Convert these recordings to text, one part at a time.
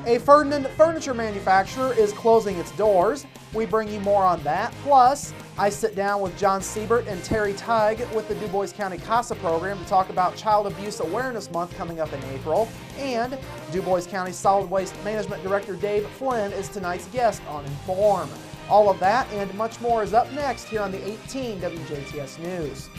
A Ferdinand furniture manufacturer is closing its doors. We bring you more on that. Plus, I sit down with John Siebert and Terry Teig with the Du Bois County CASA program to talk about Child Abuse Awareness Month coming up in April. And Du Bois County Solid Waste Management Director Dave Flynn is tonight's guest on Inform. All of that and much more is up next here on the 18 WJTS News.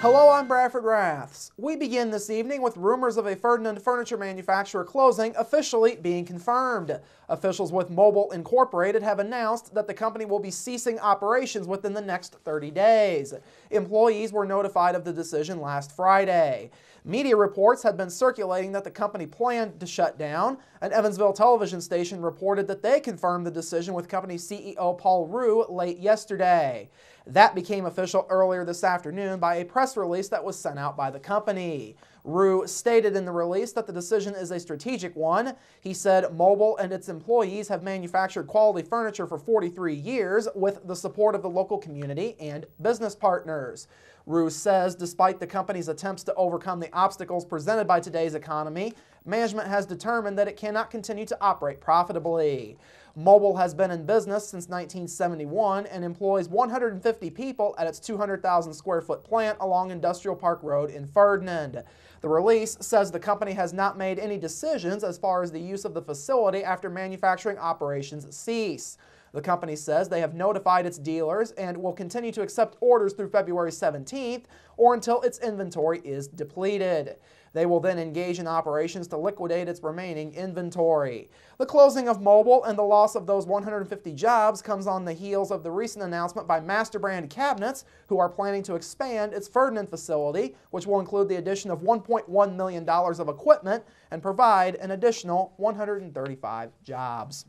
Hello, I'm Bradford Raths. We begin this evening with rumors of a Ferdinand furniture manufacturer closing officially being confirmed. Officials with Mobile Incorporated have announced that the company will be ceasing operations within the next 30 days. Employees were notified of the decision last Friday. Media reports had been circulating that the company planned to shut down. An Evansville television station reported that they confirmed the decision with company CEO Paul Rue late yesterday. That became official earlier this afternoon by a press release that was sent out by the company. Rue stated in the release that the decision is a strategic one. He said Mobile and its employees have manufactured quality furniture for 43 years with the support of the local community and business partners. Rue says despite the company's attempts to overcome the obstacles presented by today's economy, management has determined that it cannot continue to operate profitably. Mobile has been in business since 1971 and employs 150 people at its 200,000 square foot plant along Industrial Park Road in Ferdinand. The release says the company has not made any decisions as far as the use of the facility after manufacturing operations cease. The company says they have notified its dealers and will continue to accept orders through February 17th or until its inventory is depleted. They will then engage in operations to liquidate its remaining inventory. The closing of Mobile and the loss of those 150 jobs comes on the heels of the recent announcement by Master Brand Cabinets, who are planning to expand its Ferdinand facility, which will include the addition of $1.1 million of equipment and provide an additional 135 jobs.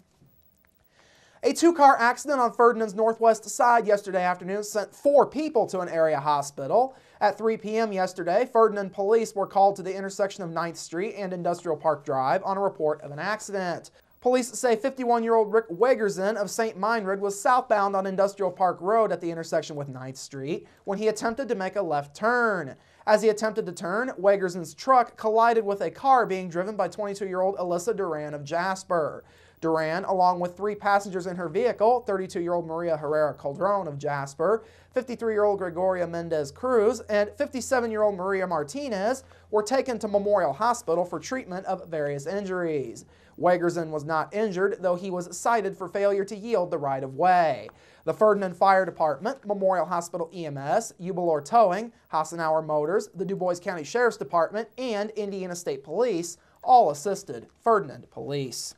A two-car accident on Ferdinand's northwest side yesterday afternoon sent 4 people to an area hospital. At 3 p.m. yesterday, Ferdinand police were called to the intersection of 9th Street and Industrial Park Drive on a report of an accident. Police say 51-year-old Rick Wagerson of St. Meinrad was southbound on Industrial Park Road at the intersection with 9th Street when he attempted to make a left turn. As he attempted to turn, Wagerson's truck collided with a car being driven by 22-year-old Alyssa Duran of Jasper. Duran, along with 3 passengers in her vehicle, 32-year-old Maria Herrera Calderon of Jasper, 53-year-old Gregoria Mendez Cruz, and 57-year-old Maria Martinez, were taken to Memorial Hospital for treatment of various injuries. Wagerson was not injured, though he was cited for failure to yield the right-of-way. The Ferdinand Fire Department, Memorial Hospital EMS, Ubalor Towing, Hassenauer Motors, the Du Bois County Sheriff's Department, and Indiana State Police all assisted Ferdinand police.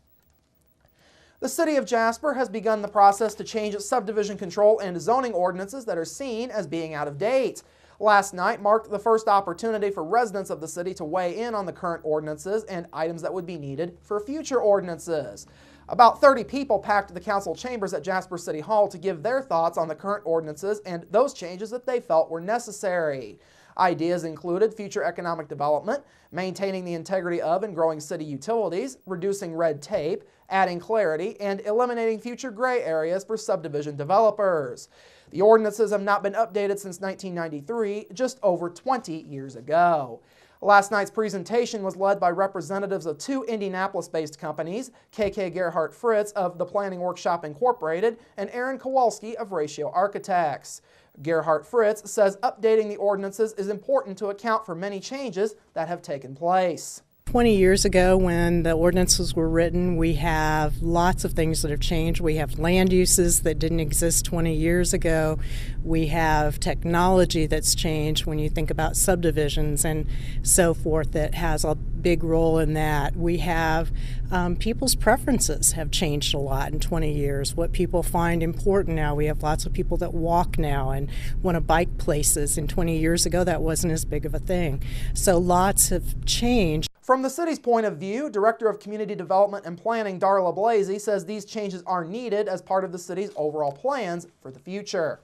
The City of Jasper has begun the process to change its subdivision control and zoning ordinances that are seen as being out of date. Last night marked the first opportunity for residents of the city to weigh in on the current ordinances and items that would be needed for future ordinances. About 30 people packed the council chambers at Jasper City Hall to give their thoughts on the current ordinances and those changes that they felt were necessary. Ideas included future economic development, maintaining the integrity of and growing city utilities, reducing red tape, adding clarity, and eliminating future gray areas for subdivision developers. The ordinances have not been updated since 1993, just over 20 years ago. Last night's presentation was led by representatives of 2 Indianapolis-based companies, KK Gerhardt Fritz of the Planning Workshop Incorporated and Aaron Kowalski of Ratio Architects. Gerhardt Fritz says updating the ordinances is important to account for many changes that have taken place. 20 years ago when the ordinances were written, we have lots of things that have changed. We have land uses that didn't exist 20 years ago. We have technology that's changed when you think about subdivisions and so forth that has a big role in that. We have people's preferences have changed a lot in 20 years. What people find important now. We have lots of people that walk now and want to bike places. And 20 years ago, that wasn't as big of a thing. So lots have changed. From the city's point of view, Director of Community Development and Planning Darla Blasey says these changes are needed as part of the city's overall plans for the future.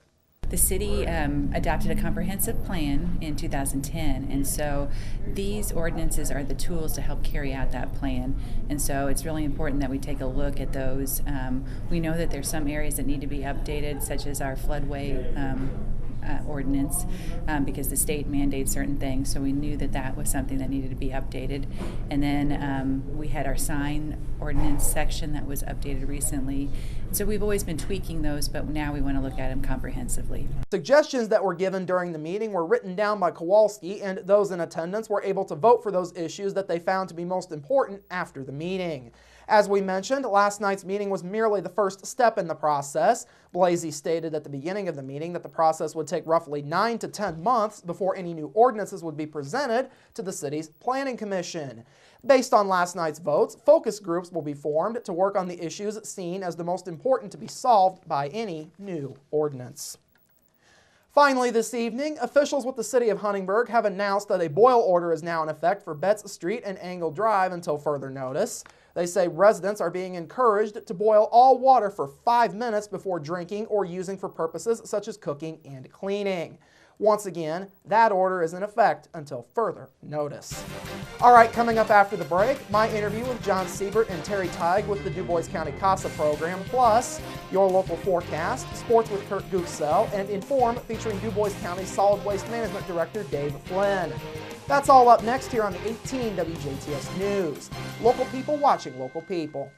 The city adopted a comprehensive plan in 2010, and so these ordinances are the tools to help carry out that plan. And so it's really important that we take a look at those. We know that there's some areas that need to be updated, such as our floodway ordinance, because the state mandates certain things, so we knew that that was something that needed to be updated. And then we had our sign ordinance section that was updated recently. So we've always been tweaking those, but now we want to look at them comprehensively. Suggestions that were given during the meeting were written down by Kowalski, and those in attendance were able to vote for those issues that they found to be most important after the meeting. As we mentioned, last night's meeting was merely the first step in the process. Blasey stated at the beginning of the meeting that the process would take roughly 9 to 10 months before any new ordinances would be presented to the city's Planning Commission. Based on last night's votes, focus groups will be formed to work on the issues seen as the most important to be solved by any new ordinance. Finally this evening, officials with the City of Huntingburg have announced that a boil order is now in effect for Betts Street and Angle Drive until further notice. They say residents are being encouraged to boil all water for 5 minutes before drinking or using for purposes such as cooking and cleaning. Once again, that order is in effect until further notice. All right, coming up after the break, my interview with John Siebert and Terry Teig with the Du Bois County CASA program, plus your local forecast, sports with Kurt Gooksell, and Inform featuring Du Bois County Solid Waste Management Director Dave Flynn. That's all up next here on the 18 WJTS News. Local people watching local people.